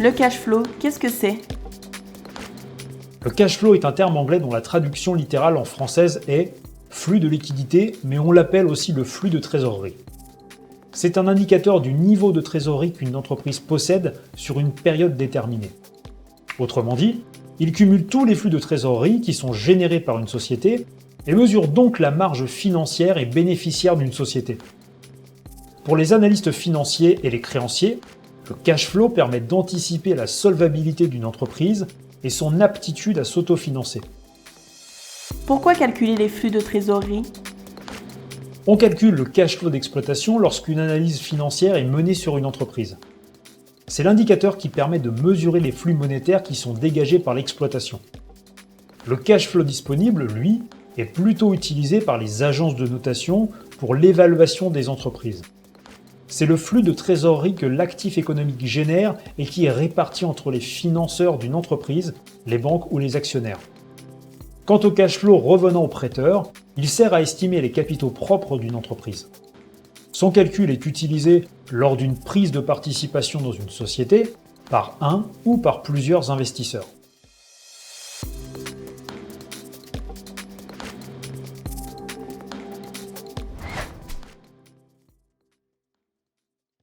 Le cash flow, qu'est-ce que c'est? Le cash flow est un terme anglais dont la traduction littérale en française est flux de liquidité, mais on l'appelle aussi le flux de trésorerie. C'est un indicateur du niveau de trésorerie qu'une entreprise possède sur une période déterminée. Autrement dit, il cumule tous les flux de trésorerie qui sont générés par une société et mesure donc la marge financière et bénéficiaire d'une société. Pour les analystes financiers et les créanciers, le cash flow permet d'anticiper la solvabilité d'une entreprise et son aptitude à s'autofinancer. Pourquoi calculer les flux de trésorerie? On calcule le cash flow d'exploitation lorsqu'une analyse financière est menée sur une entreprise. C'est l'indicateur qui permet de mesurer les flux monétaires qui sont dégagés par l'exploitation. Le cash flow disponible, lui, est plutôt utilisé par les agences de notation pour l'évaluation des entreprises. C'est le flux de trésorerie que l'actif économique génère et qui est réparti entre les financeurs d'une entreprise, les banques ou les actionnaires. Quant au cash flow revenant au prêteur, il sert à estimer les capitaux propres d'une entreprise. Son calcul est utilisé lors d'une prise de participation dans une société par un ou par plusieurs investisseurs.